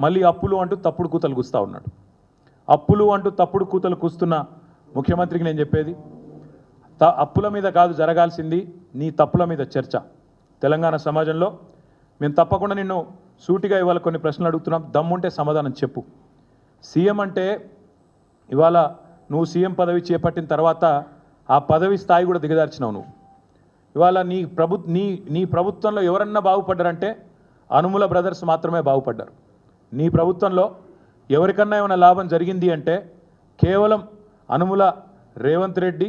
మళ్ళీ అప్పులు అంటూ తప్పుడు కూతలు కూస్తూ ఉన్నాడు. అప్పులు అంటూ తప్పుడు కూతలు కూస్తున్న ముఖ్యమంత్రికి నేను చెప్పేది, అప్పుల మీద కాదు జరగాల్సింది, నీ తప్పుల మీద చర్చ. తెలంగాణ సమాజంలో మేము తప్పకుండా నిన్ను సూటిగా ఇవాళ కొన్ని ప్రశ్నలు అడుగుతున్నాం, దమ్ముంటే సమాధానం చెప్పు. సీఎం అంటే ఇవాళ నువ్వు సీఎం పదవి చేపట్టిన తర్వాత ఆ పదవి స్థాయి కూడా దిగదార్చినావు నువ్వు. ఇవాళ నీ ప్రభుత్వంలో ఎవరన్నా బాగుపడ్డారంటే అనుముల బ్రదర్స్ మాత్రమే బాగుపడ్డారు. నీ ప్రభుత్వంలో ఎవరికన్నా ఏమైనా లాభం జరిగింది అంటే కేవలం అనుముల రేవంత్ రెడ్డి,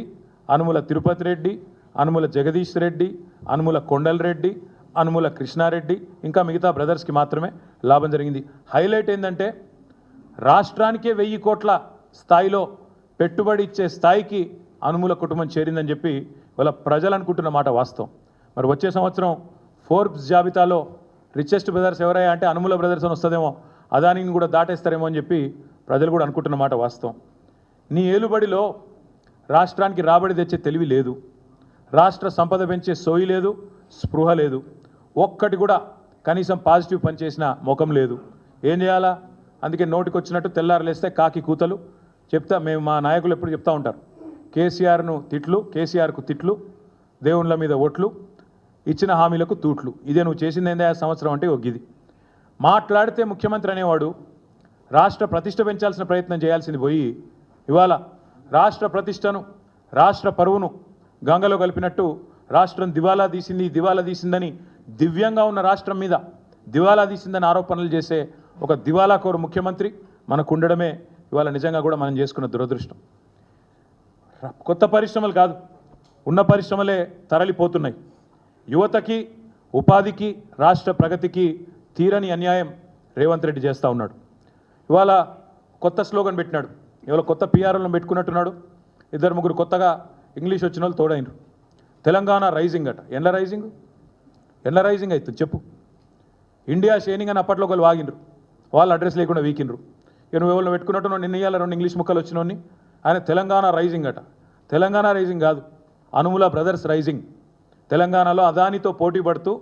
అనుముల తిరుపతి రెడ్డి, అనుముల జగదీష్ రెడ్డి, అనుముల కొండల్ రెడ్డి, అనుముల కృష్ణారెడ్డి, ఇంకా మిగతా బ్రదర్స్కి మాత్రమే లాభం జరిగింది. హైలైట్ ఏంటంటే రాష్ట్రానికే 1000 కోట్ల స్థాయిలో పెట్టుబడి ఇచ్చే స్థాయికి అనుముల కుటుంబం చేరిందని చెప్పి వాళ్ళ ప్రజలు అనుకుంటున్న మాట వాస్తవం. మరి వచ్చే సంవత్సరం ఫోర్బ్స్ జాబితాలో రిచెస్ట్ బ్రదర్స్ ఎవరయ్యా అంటే అనుముల బ్రదర్స్ అని వస్తుందేమో, అదానిని కూడా దాటేస్తారేమో అని చెప్పి ప్రజలు కూడా అనుకుంటున్న మాట వాస్తవం. నీ ఏలుబడిలో రాష్ట్రానికి రాబడి తెచ్చే తెలివి లేదు, రాష్ట్ర సంపద పెంచే సోయి లేదు, స్పృహ లేదు, ఒక్కటి కూడా కనీసం పాజిటివ్ పని చేసిన ముఖం లేదు. ఏం చేయాలా? అందుకే నోటికి వచ్చినట్టు తెల్లారలేస్తే కాకి కూతలు చెప్తా. మేము మా నాయకులు ఎప్పుడు చెప్తా ఉంటారు, కేసీఆర్ను తిట్లు, కేసీఆర్కు తిట్లు, దేవుళ్ళ మీద ఓట్లు, ఇచ్చిన హామీలకు తూట్లు. ఇదే నువ్వు చేసింది ఏందా సంవత్సరం అంటే ఒగ్గిది. మాట్లాడితే ముఖ్యమంత్రి అనేవాడు రాష్ట్ర ప్రతిష్ట పెంచాల్సిన ప్రయత్నం చేయాల్సింది పోయి ఇవాళ రాష్ట్ర ప్రతిష్టను, రాష్ట్ర పరువును గంగలో కలిపినట్టు రాష్ట్రం దివాలా తీసిందని దివ్యంగా ఉన్న రాష్ట్రం మీద దివాలా తీసిందని ఆరోపణలు చేసే ఒక దివాలాకోరు ముఖ్యమంత్రి మనకు ఉండడమే ఇవాళ నిజంగా కూడా మనం చేసుకున్న దురదృష్టం. కొత్త పరిశ్రమలు కాదు, ఉన్న పరిశ్రమలే తరలిపోతున్నాయి. యువతకి, ఉపాధికి, రాష్ట్ర ప్రగతికి తీరని అన్యాయం రేవంత్ రెడ్డి చేస్తూ ఉన్నాడు. ఇవాళ కొత్త స్లోగన్ పెట్టినాడు, ఇవాళ కొత్త పిఆర్లను పెట్టుకున్నట్టున్నాడు. 2-3 కొత్తగా ఇంగ్లీష్ వచ్చిన వాళ్ళు తోడైనరు. తెలంగాణ రైజింగ్ అట. ఎండ్ల రైజింగ్ అవుతుంది చెప్పు. ఇండియా షైనింగ్ అని అప్పట్లో ఒకళ్ళు వాగినరు, వాళ్ళు అడ్రస్ లేకుండా వీకినరు. నువ్వు ఎవరిని పెట్టుకున్నట్టు నిన్న ఇయ్యాల 2 ఇంగ్లీష్ ముక్కలు వచ్చినోని ఆయన తెలంగాణ రైజింగ్ అట. తెలంగాణ రైజింగ్ కాదు, అనుముల బ్రదర్స్ రైజింగ్. తెలంగాణలో అదానితో పోటీ పడుతూ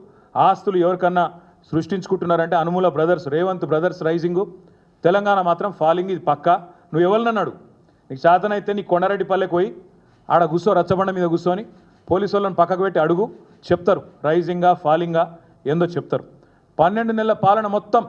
ఆస్తులు ఎవరికన్నా సృష్టించుకుంటున్నారంటే అనుముల బ్రదర్స్, రేవంత్ బ్రదర్స్ రైజింగు. తెలంగాణ మాత్రం ఫాలింగ్, ఇది పక్కా. నువ్వు ఎవరినన్నాడు? నీకు చేతనైతే నీ కొండారెడ్డి పల్లెకి పోయి ఆడ కూర్చో, రచ్చబండ మీద కూర్చొని పోలీసు వాళ్ళని పక్కకు పెట్టి అడుగు, చెప్తారు రైజింగా ఫాలింగా ఏందో చెప్తారు. 12 నెలల పాలన మొత్తం